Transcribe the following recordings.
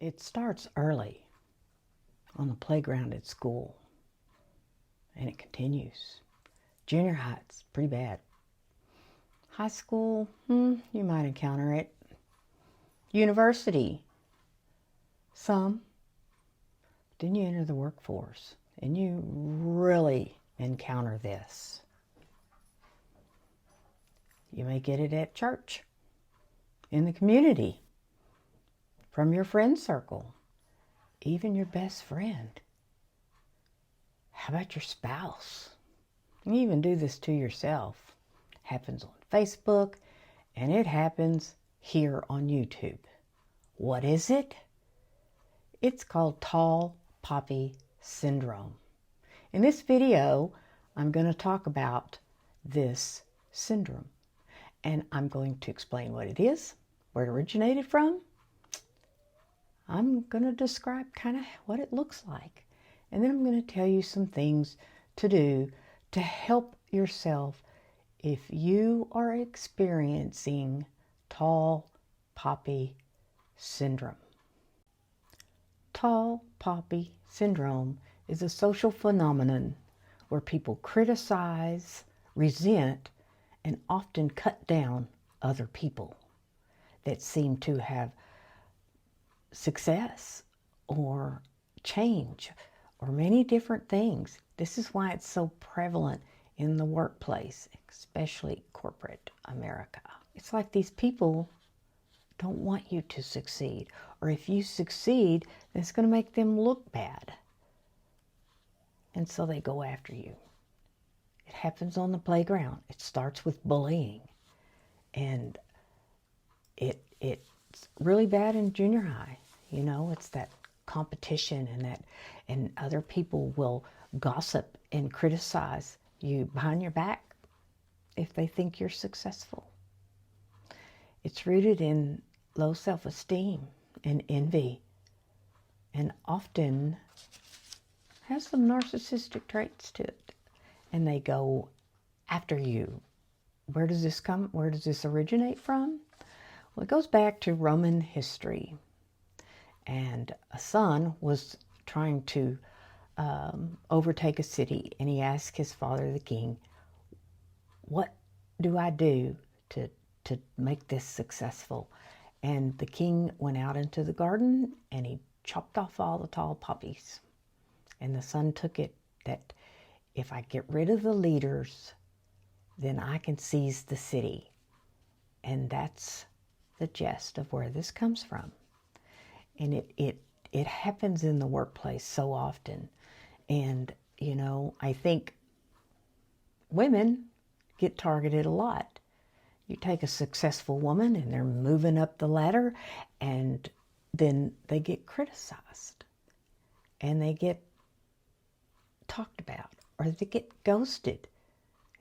It starts early on the playground at school, and it continues. Junior high, it's pretty bad. High school, you might encounter it. University, some. Then you enter the workforce, and you really encounter this. You may get it at church, in the community, from your friend circle, even your best friend. How about your spouse? You even do this to yourself. It happens on Facebook, and it happens here on YouTube. What is it? It's called tall poppy syndrome. In this video, I'm going to talk about this syndrome, and I'm going to explain what it is, where it originated from. I'm going to describe kind of what it looks like, and then I'm going to tell you some things to do to help yourself if you are experiencing tall poppy syndrome. Tall poppy syndrome is a social phenomenon where people criticize, resent, and often cut down other people that seem to have success or change or many different things. This is why it's so prevalent in the workplace, especially corporate America. It's like these people don't want you to succeed, or if you succeed, then it's going to make them look bad. And so they go after you. It happens on the playground. It starts with bullying, and it's really bad in junior high. You know, it's that competition and other people will gossip and criticize you behind your back if they think you're successful. It's rooted in low self-esteem and envy, and often has some narcissistic traits to it. And they go after you. Where does this come? Where does this originate from? Well, it goes back to Roman history. And a son was trying to overtake a city, and he asked his father, the king, what do I do to make this successful? And the king went out into the garden, and he chopped off all the tall poppies. And the son took it that if I get rid of the leaders, then I can seize the city. And that's the gist of where this comes from. And it happens in the workplace so often. And, you know, I think women get targeted a lot. You take a successful woman and they're moving up the ladder, and then they get criticized and they get talked about, or they get ghosted.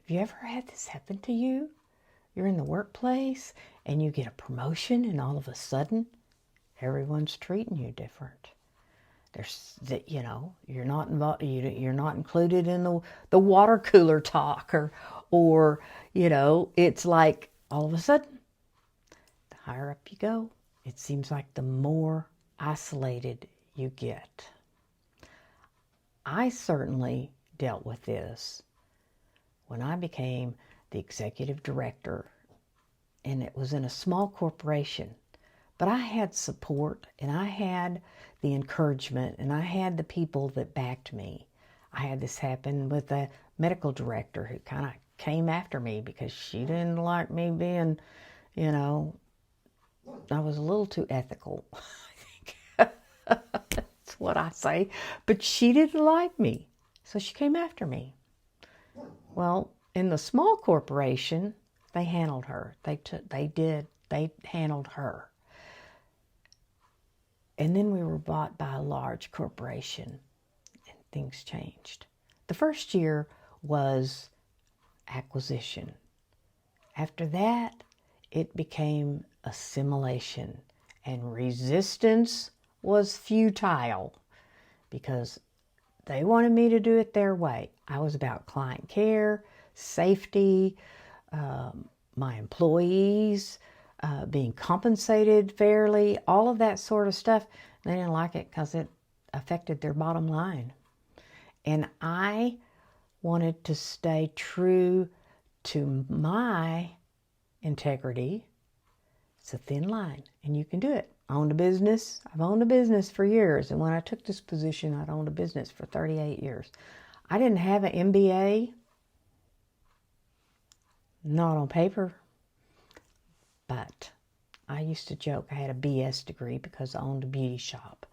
Have you ever had this happen to you? You're in the workplace and you get a promotion, and all of a sudden everyone's treating you different. There's that, you know, you're not involved, you're not included in the water cooler talk, or you know, it's like all of a sudden, the higher up you go, it seems like the more isolated you get. I certainly dealt with this when I became the executive director, and it was in a small corporation. But I had support, and I had the encouragement, and I had the people that backed me. I had this happen with a medical director who kind of came after me because she didn't like me being, you know, I was a little too ethical, I think. That's what I say. But she didn't like me, so she came after me. Well, in the small corporation, they handled her. They handled her. And then we were bought by a large corporation, and things changed. The first year was acquisition. After that, it became assimilation, and resistance was futile because they wanted me to do it their way. I was about client care, safety, my employees, being compensated fairly, all of that sort of stuff. They didn't like it because it affected their bottom line. And I wanted to stay true to my integrity. It's a thin line, and you can do it. I owned a business. I've owned a business for years, and when I took this position, I'd owned a business for 38 years. I didn't have an MBA, not on paper, but I used to joke I had a BS degree because I owned a beauty shop.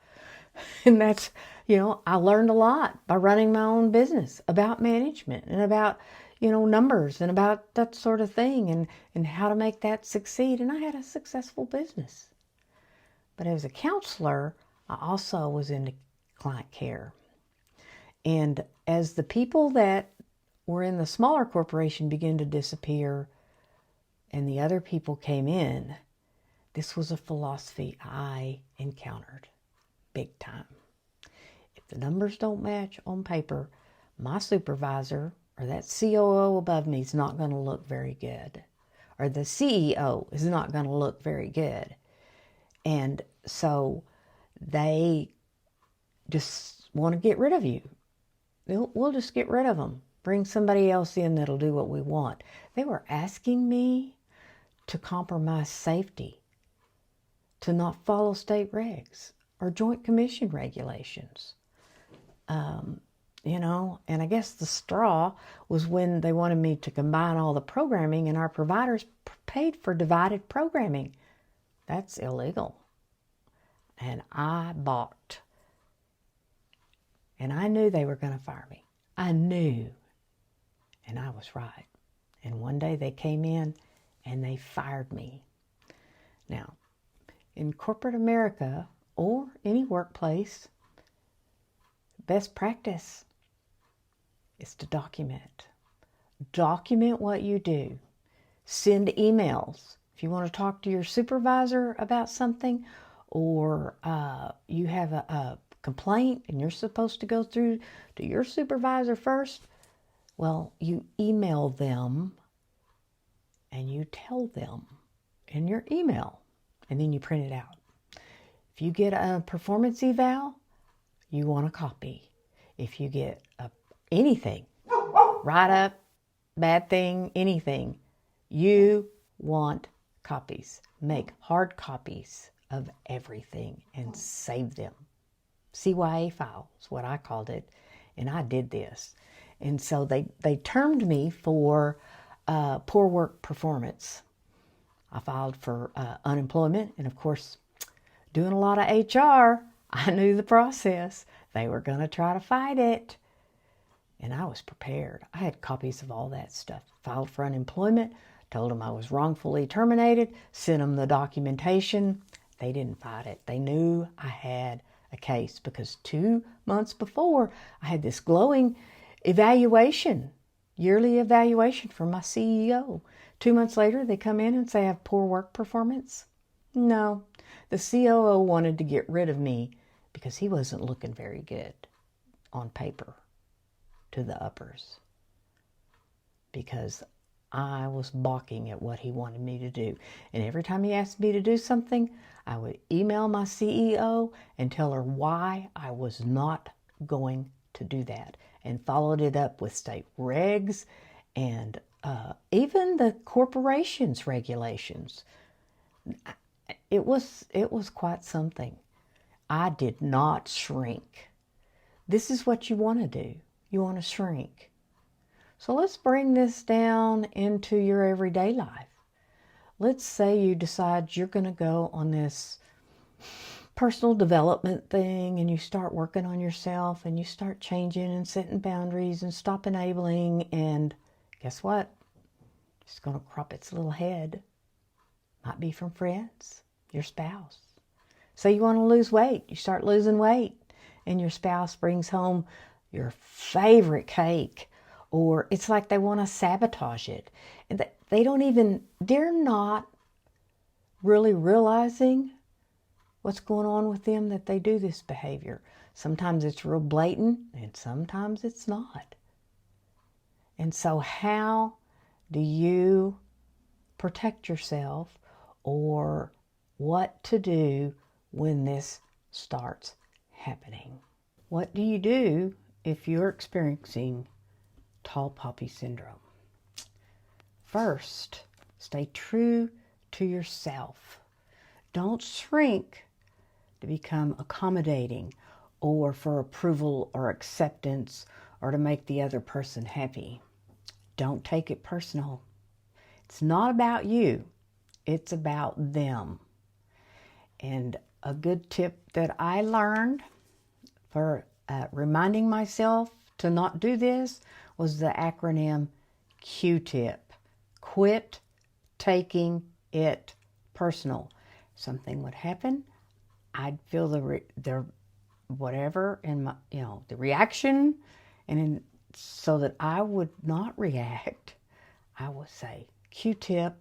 And that's, I learned a lot by running my own business about management and about, numbers and about that sort of thing and how to make that succeed. And I had a successful business. But as a counselor, I also was into client care. And as the people that were in the smaller corporation began to disappear and the other people came in, this was a philosophy I encountered big time. If the numbers don't match on paper, my supervisor or that COO above me is not going to look very good. Or the CEO is not going to look very good. And so they just want to get rid of you. We'll just get rid of them. Bring somebody else in that'll do what we want. They were asking me to compromise safety, to not follow state regs or joint commission regulations. And I guess the straw was when they wanted me to combine all the programming, and our providers paid for divided programming. That's illegal. And I balked. And I knew they were going to fire me. I knew. And I was right. And one day they came in and they fired me. Now, in corporate America or any workplace, best practice is to document. Document what you do. Send emails. If you want to talk to your supervisor about something, or you have a complaint and you're supposed to go through to your supervisor first, well, you email them and you tell them in your email, and then you print it out. If you get a performance eval, you want a copy. If you get anything, write-up, bad thing, anything, you want copies. Make hard copies of everything and save them. CYA file is what I called it, and I did this. And so they termed me for poor work performance. I filed for unemployment, and of course, doing a lot of HR, I knew the process. They were going to try to fight it. And I was prepared. I had copies of all that stuff. Filed for unemployment, told them I was wrongfully terminated, sent them the documentation. They didn't fight it. They knew I had a case because 2 months before, I had this glowing evaluation, yearly evaluation from my CEO. 2 months later, they come in and say I have poor work performance. No, the COO wanted to get rid of me because he wasn't looking very good on paper to the uppers, because I was balking at what he wanted me to do. And every time he asked me to do something, I would email my CEO and tell her why I was not going to do that, and followed it up with state regs and even the corporation's regulations. It was quite something. I did not shrink. This is what you want to do. You want to shrink. So let's bring this down into your everyday life. Let's say you decide you're going to go on this personal development thing, and you start working on yourself, and you start changing and setting boundaries and stop enabling, and guess what? It's going to crop its little head. Might be from friends, your spouse. So you want to lose weight. You start losing weight, and your spouse brings home your favorite cake, or it's like they want to sabotage it. And they're not really realizing what's going on with them that they do this behavior. Sometimes it's real blatant, and sometimes it's not. And so how do you protect yourself or what to do when this starts happening. What do you do if you're experiencing tall poppy syndrome? First, stay true to yourself. Don't shrink to become accommodating or for approval or acceptance or to make the other person happy. Don't take it personal. It's not about you. It's about them. And a good tip that I learned for reminding myself to not do this was the acronym Q-tip. Quit taking it personal. Something would happen, I'd feel the whatever in my, the reaction, and so that I would not react, I would say Q-tip,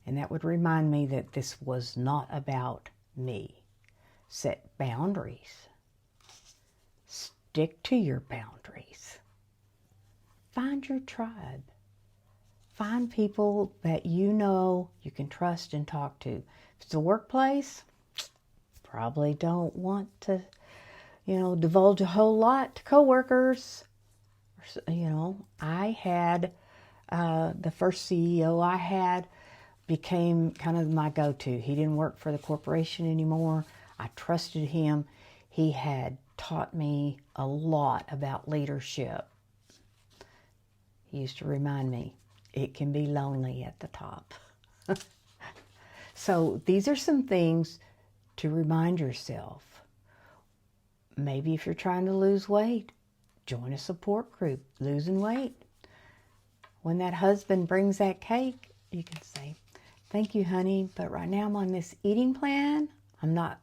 and that would remind me that this was not about me. Set boundaries. Stick to your boundaries. Find your tribe. Find people that you know you can trust and talk to. If it's a workplace, probably don't want to, divulge a whole lot to coworkers. I had the first CEO I had became kind of my go-to. He didn't work for the corporation anymore. I trusted him. He had taught me a lot about leadership. He used to remind me, it can be lonely at the top. So these are some things to remind yourself. Maybe if you're trying to lose weight, join a support group, losing weight. When that husband brings that cake, you can say, thank you, honey, but right now I'm on this eating plan. I'm not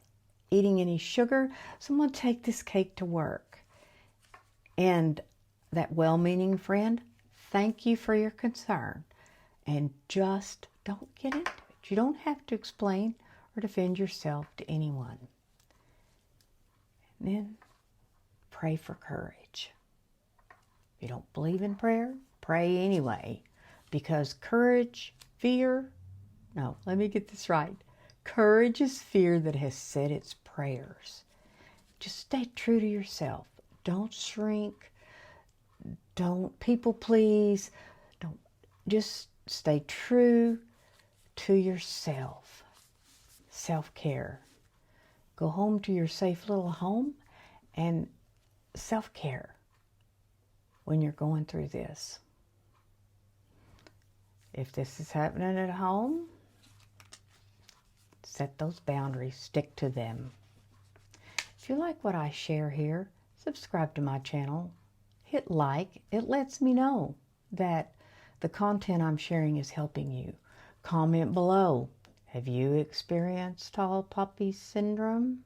eating any sugar, so I'm going to take this cake to work. And that well-meaning friend, thank you for your concern. And just don't get into it. You don't have to explain or defend yourself to anyone. And then pray for courage. If you don't believe in prayer, pray anyway. Because courage, let me get this right. Courage is fear that has said its prayers. Just stay true to yourself. Don't shrink. Don't people please. Just stay true to yourself. Self-care. Go home to your safe little home and self-care when you're going through this. If this is happening at home, set those boundaries, stick to them. If you like what I share here, subscribe to my channel, hit like. It lets me know that the content I'm sharing is helping you. Comment below. Have you experienced tall poppy syndrome?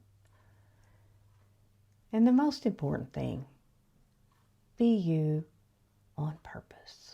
And the most important thing, be you on purpose.